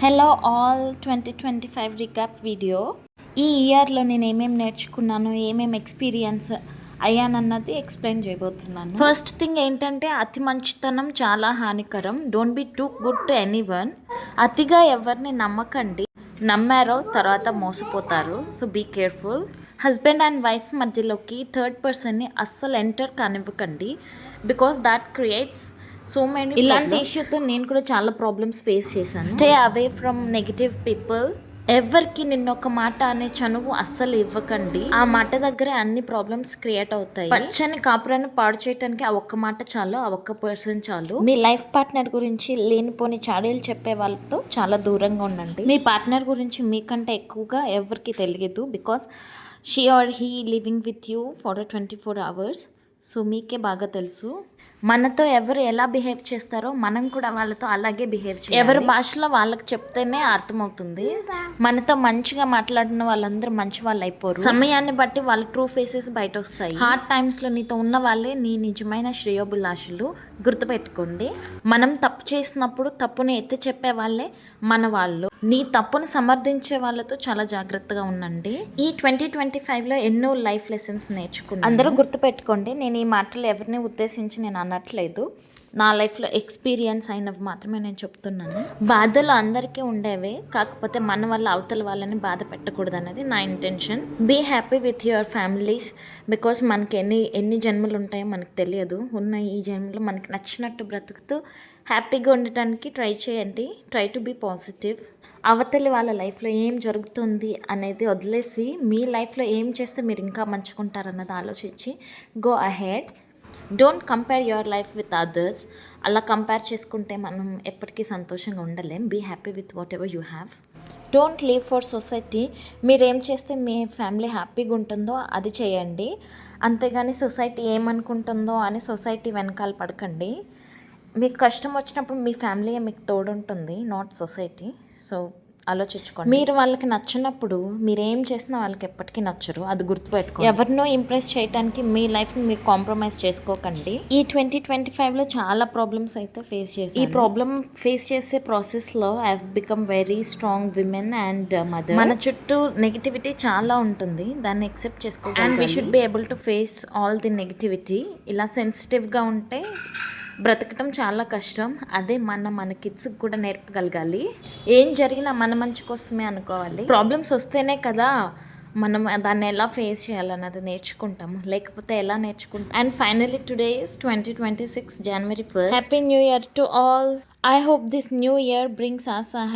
Hello all 2025 recap video. ఈ ఇయర్లో నేను ఏమేమి నేర్చుకున్నాను, ఏమేమి ఎక్స్పీరియన్స్ అయ్యానన్నది ఎక్స్ప్లెయిన్ చేయబోతున్నాను. ఫస్ట్ థింగ్ ఏంటంటే అతి మంచితనం చాలా హానికరం. Don't be too good to anyone. అతిగా ఎవరిని నమ్మకండి, నమ్మారో తర్వాత మోసపోతారు. So be careful. Husband and wife మధ్యలోకి థర్డ్ పర్సన్ని అస్సలు ఎంటర్ కానివ్వకండి, because that creates so many. ఇలాంటి ఇష్యూతో నేను కూడా చాలా ప్రాబ్లమ్స్ ఫేస్ చేశాను. Stay away from negative people. ఎవరికి నిన్నొక మాట అనే చనువు అస్సలు ఇవ్వకండి. ఆ మాట దగ్గర అన్ని ప్రాబ్లమ్స్ క్రియేట్ అవుతాయి. పచ్చని కాపురాన్ని పాడు చేయడానికి ఆ ఒక్క మాట చాలు, ఆ ఒక్క పర్సన్ చాలు. మీ లైఫ్ పార్ట్నర్ గురించి లేనిపోని చాడీలు చెప్పే వాళ్ళతో చాలా దూరంగా ఉండండి. మీ పార్ట్నర్ గురించి మీకంటే ఎక్కువగా ఎవరికి తెలియదు, because she or he living with you for 24 hours. So మీకే బాగా తెలుసు. మనతో ఎవరు ఎలా బిహేవ్ చేస్తారో మనం కూడా వాళ్ళతో అలాగే బిహేవ్ చేయాలి. ఎవరి భాషలో వాళ్ళకి చెప్తేనే అర్థమవుతుంది. మనతో మంచిగా మాట్లాడిన వాళ్ళందరూ మంచి వాళ్ళు అయిపోరు. సమయాన్ని బట్టి వాళ్ళ ట్రూ ఫేసెస్ బయట వస్తాయి. హార్డ్ టైమ్స్లో నీతో ఉన్న వాళ్ళే నీ నిజమైన శ్రేయోభిలాషులు. గుర్తుపెట్టుకోండి, మనం తప్పు చేసినప్పుడు తప్పుని ఎత్తి చెప్పే వాళ్ళే మన వాళ్ళు. నీ తప్పును సమర్థించే వాళ్ళతో చాలా జాగ్రత్తగా ఉండండి. ఈ 2025లో ఎన్నో లైఫ్ లెసన్స్ నేర్చుకున్నాను. అందరూ గుర్తుపెట్టుకోండి, నేను ఈ మాటలు ఎవరిని ఉద్దేశించి నేను అనట్లేదు. నా లైఫ్లో ఎక్స్పీరియన్స్ అయినవి మాత్రమే నేను చెప్తున్నాను. బాధలు అందరికీ ఉండేవే, కాకపోతే మన వల్ల అవతల వాళ్ళని బాధ పెట్టకూడదు అనేది నా intention. Be happy with your families, because మనకి ఎన్ని జన్మలు ఉంటాయో మనకు తెలియదు. ఉన్న ఈ జన్మలో మనకి నచ్చినట్టు బ్రతుకుతూ హ్యాపీగా ఉండటానికి ట్రై చేయండి. Try to be positive. అవతలి వాళ్ళ లైఫ్లో ఏం జరుగుతుంది అనేది వదిలేసి మీ లైఫ్లో ఏం చేస్తే మీరు ఇంకా మంచుకుంటారన్నది ఆలోచించి go ahead. Don't compare your life with others. అలా కంపేర్ చేసుకుంటే మనం ఎప్పటికీ సంతోషంగా ఉండలేం. Be happy with whatever you have. Don't live for society. మీరేం చేస్తే మీ ఫ్యామిలీ హ్యాపీగా ఉంటుందో అది చేయండి, అంతేగాని సొసైటీ ఏమనుకుంటుందో అని సొసైటీ వెనకాల పడకండి. మీకు కష్టం వచ్చినప్పుడు మీ ఫ్యామిలీయే మీకు తోడుంటుంది, నాట్ సొసైటీ. సో ఆలోచించుకోండి. మీరు వాళ్ళకి నచ్చినప్పుడు మీరు ఏం చేసినా వాళ్ళకి ఎప్పటికీ నచ్చరు, అది గుర్తుపెట్టుకోండి. ఎవరినో ఇంప్రెస్ చేయడానికి మీ లైఫ్ని మీరు కాంప్రమైజ్ చేసుకోకండి. ఈ 2025లో చాలా ప్రాబ్లమ్స్ అయితే ఫేస్ చేసి, ఈ ప్రాబ్లమ్ ఫేస్ చేసే ప్రాసెస్లో I have become very strong women and mother. మన చుట్టూ నెగిటివిటీ చాలా ఉంటుంది, దాన్ని యాక్సెప్ట్ చేసుకోవాలి. And we should be able to face all the negativity. ఇలా సెన్సిటివ్గా ఉంటే బ్రతకటం చాలా కష్టం. అదే మన కిడ్స్కి కూడా నేర్పగలగాలి. ఏం జరిగినా మన మంచి కోసమే అనుకోవాలి. ప్రాబ్లమ్స్ వస్తేనే కదా మనం దాన్ని ఎలా ఫేస్ చేయాలన్నది నేర్చుకుంటాము, లేకపోతే ఎలా నేర్చుకుంటాం. And finally today is 2026 January 1st. Happy new year to all. I hope this new year brings us a